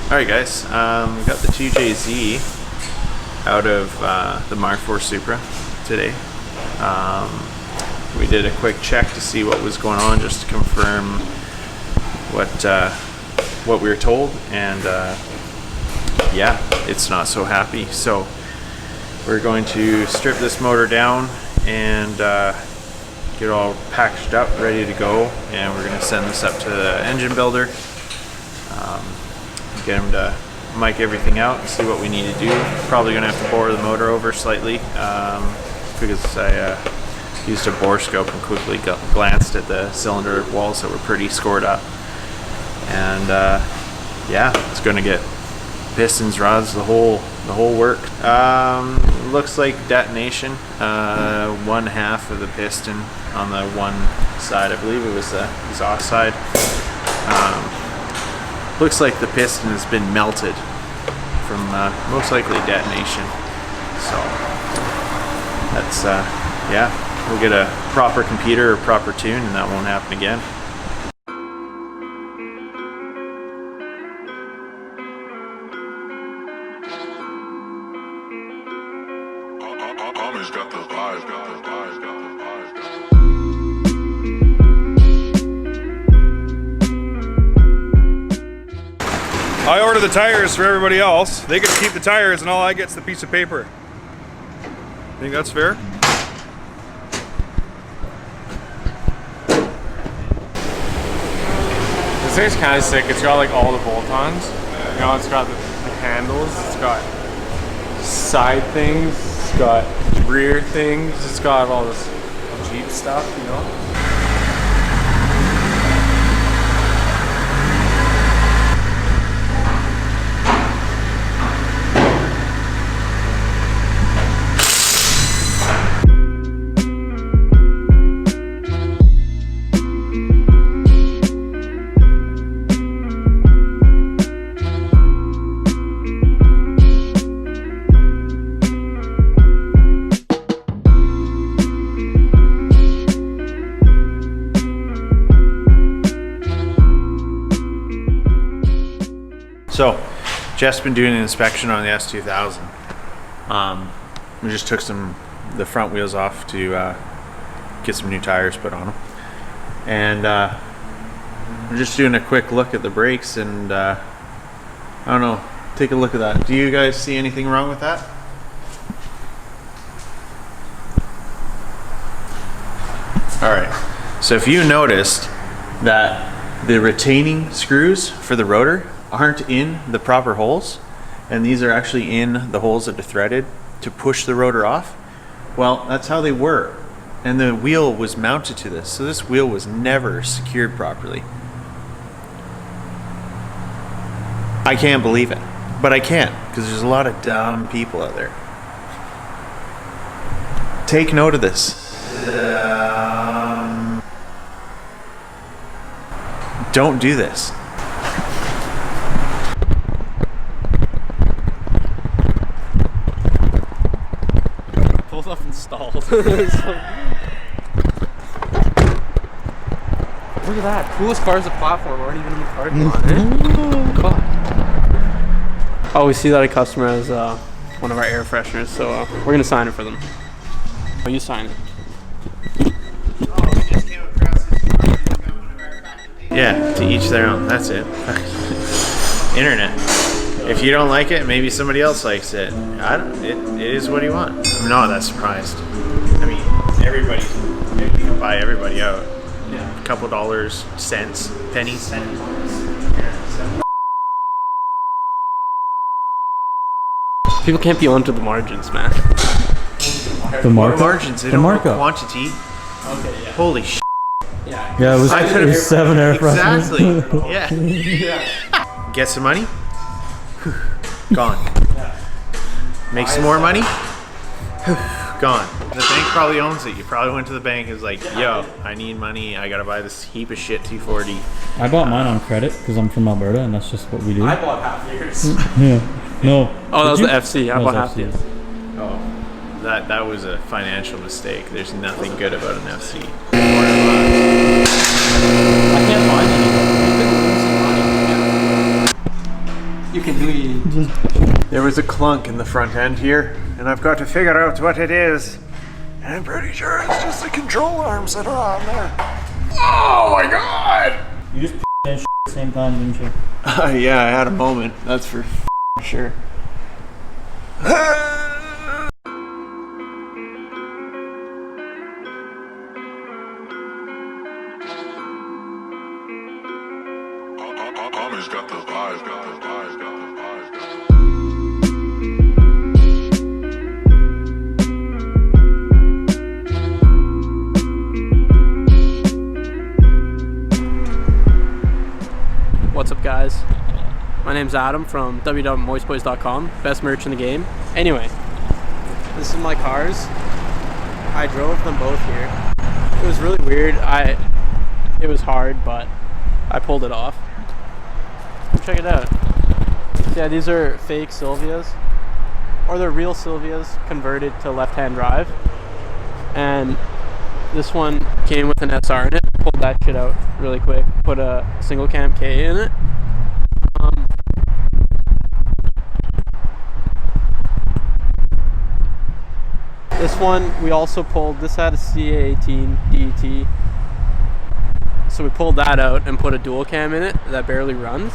Alright guys, we got the 2JZ out of the Mark IV Supra today. We did a quick check to see what was going on, just to confirm what we were told, and yeah, it's not so happy. So we're going to strip this motor down and get it all packaged up, ready to go, and we're going to send this up to the engine builder. Get him to mic everything out and see what we need to do. Probably gonna have to bore the motor over slightly because I used a bore scope and quickly glanced at the cylinder walls that were pretty scored up. And yeah, it's gonna get pistons, rods, the whole work. Looks like detonation. One half of the piston on the one side, I believe it was the exhaust side. Looks like the piston has been melted from most likely detonation. So that's yeah, we'll get a proper computer or proper tune and that won't happen again. Got the vibes, got the vibes, got the vibes. I order the tires for everybody else. They get to keep the tires and all I get's the piece of paper. Think that's fair? This thing's kind of sick. It's got like all the bolt-ons. You know, it's got the handles, it's got side things, it's got rear things, it's got all this Jeep stuff, you know? So, Jeff's been doing an inspection on the S2000. We just took the front wheels off to get some new tires put on them. And we're just doing a quick look at the brakes and I don't know, take a look at that. Do you guys see anything wrong with that? Alright, so if you noticed that the retaining screws for the rotor aren't in the proper holes, and these are actually in the holes that are threaded to push the rotor off, well, that's how they were, and the wheel was mounted to this, so this wheel was never secured properly. I can't believe it, but I can't, because there's a lot of dumb people out there. Take note of this. Don't do this. Both up installed. Look at that. Coolest cars the platform aren't even in the parking lot, eh? God. Oh, we see that a customer has one of our air fresheners, so we're gonna sign it for them. Oh, you sign it. Yeah, to each their own. That's it. Internet. If you don't like it, maybe somebody else likes it. It is what you want. I'm not that surprised. I mean, you can buy everybody out. Yeah. A couple dollars, cents, pennies. People can't be onto the margins, man. The markup? Margins, they don't know quantity. Okay, yeah. Holy shit. Yeah, it was 7 air fresheners. Exactly. Yeah. Get some money. Gone. Make some more money. Gone. The bank probably owns it. You probably went to the bank and was like, yo, I need money. I gotta buy this heap of shit 240. I bought mine on credit because I'm from Alberta and that's just what we do. I bought half years. Yeah. No. Oh, that was the FC. I bought half years. Oh, that was a financial mistake. There's nothing good about an FC. I can't find anything. You can do it. There was a clunk in the front end here, and I've got to figure out what it is. And I'm pretty sure it's just the control arms that are on there. Oh my god! You just and at the same time, didn't you? Yeah, I had a moment, that's for sure. Always got the vibe, got the vibe, got the vibe, got the vibe. What's up, guys? My name's Adam from www.moistboys.com. Best merch in the game. Anyway, this is my cars. I drove them both here. It was really weird. It was hard, but I pulled it off. Check it out. Yeah, these are fake Silvias, or they're real Silvias converted to left-hand drive. And this one came with an SR in it. Pulled that shit out really quick. Put a single cam K in it. This one we also pulled. This had a CA18 DET. So we pulled that out and put a dual cam in it that barely runs.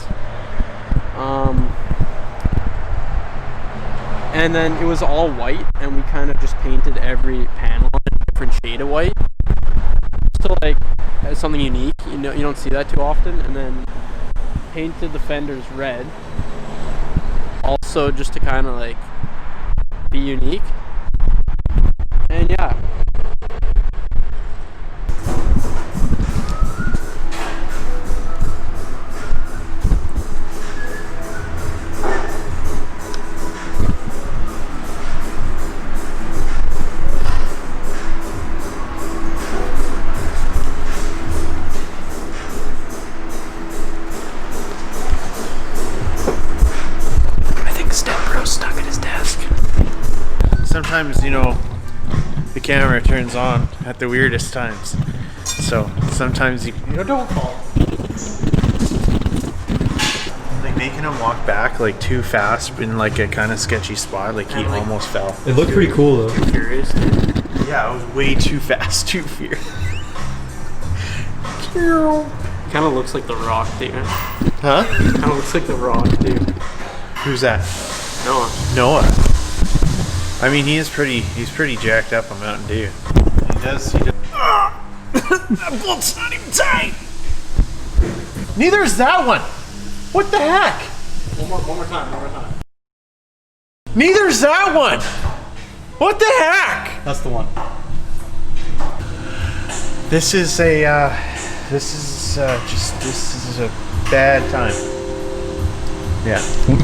And then it was all white, and we kind of just painted every panel in a different shade of white. So like, it's something unique. You know, you don't see that too often. And then painted the fenders red. Also, just to kind of like be unique. And yeah. Stuck at his desk. Sometimes, you know, the camera turns on at the weirdest times. So sometimes you know, don't fall. Like making him walk back like too fast in like a kind of sketchy spot, like he almost fell. It looked pretty cool though. Curious. Yeah, it was way too fast, too fierce. Kind of looks like The Rock, dude. Huh? Kind of looks like The Rock, dude. Who's that? Noah. I mean, he's pretty jacked up on Mountain Dew. He does. That bolt's not even tight. Neither is that one. What the heck? One more time. Neither is that one. What the heck? That's the one. This is a bad time. Yeah.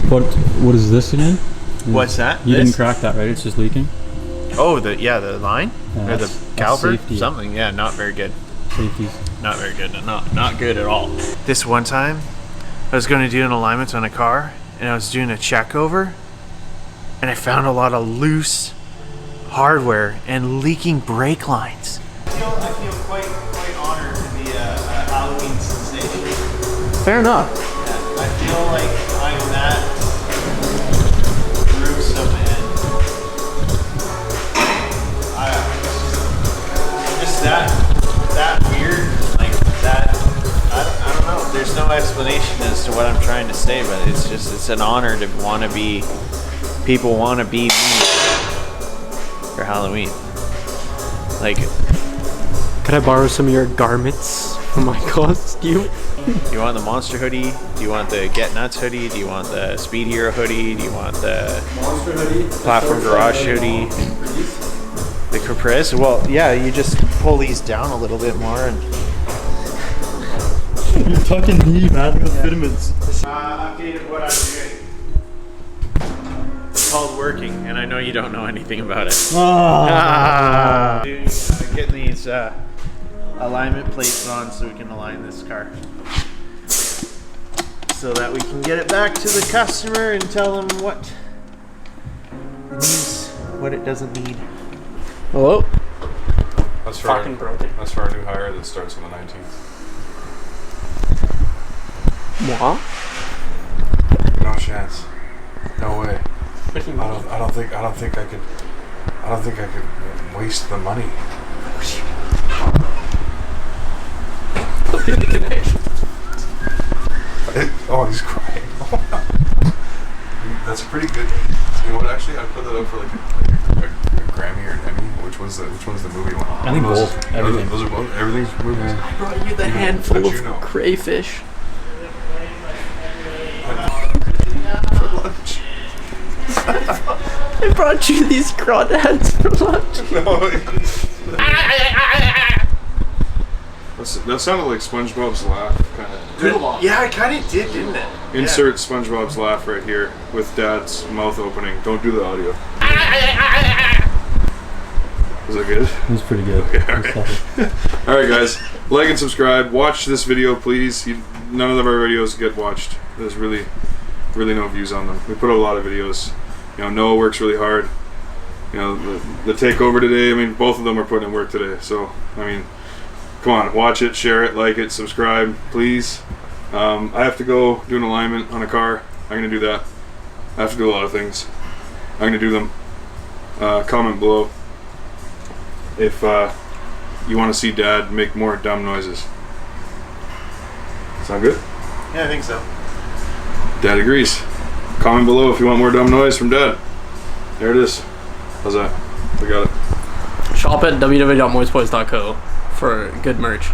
What is this again? What's that? You This? didn't crack that, right? It's just leaking. Oh, the line Yeah, or the that's caliper, safety. something. Yeah, not very good. Safeties. Not very good. Not good at all. This one time, I was going to do an alignment on a car, and I was doing a check over, and I found a lot of loose hardware and leaking brake lines. I feel quite honored to be a Halloween sensation. Fair enough. Yeah, I feel like I'm that gruesome and just that weird, like that. I don't know. There's no explanation as to what I'm trying to say, but it's an honor to want to be. People want to be me for Halloween. Like, Could I borrow some of your garments from my costume? do you want the Monster hoodie? Do you want the Get Nuts hoodie? Do you want the Speed Hero hoodie? Do you want the Monster hoodie. Platform Garage hoodie? The Caprice? Well, yeah, you just pull these down a little bit more and... You're tucking me, man. Those vitamins. Updated what I'm doing. It's called working, and I know you don't know anything about it. Dude, getting these alignment plates on so we can align this car. So that we can get it back to the customer and tell them what it needs, what it doesn't need. Hello? That's for Fucking broken. That's for our new hire that starts on the 19th. Moi? No, chance. No way. What do you mean? I don't think I could. I don't think I could waste the money. Oh, he's crying. That's pretty good. You know what? Actually, I'd put that up for like a Grammy or an Emmy. Which one's the movie one? I think both. Everything. Those are both. Everything's movies. I brought you the handful How'd you of know? crayfish. For lunch. I brought you these crawdads for lunch. That sounded like SpongeBob's laugh, kind of. Yeah, I kind of did, didn't it? Insert SpongeBob's laugh right here with Dad's mouth opening. Don't do the audio. Is that good? It was pretty good. Okay, It was solid. Alright guys, like and subscribe. Watch this video please. None of our videos get watched. There's really no views on them. We put out a lot of videos. You know, Noah works really hard. You know, the takeover today, I mean, both of them are putting in work today. So, I mean, come on, watch it, share it, like it, subscribe, please. I have to go do an alignment on a car. I'm going to do that. I have to do a lot of things. I'm going to do them. Comment below if you want to see Dad make more dumb noises. Sound good? Yeah, I think so. Dad agrees. Comment below if you want more dumb noise from Dad. There it is. How's that? We got it. Shop at www.moistboys.co for good merch.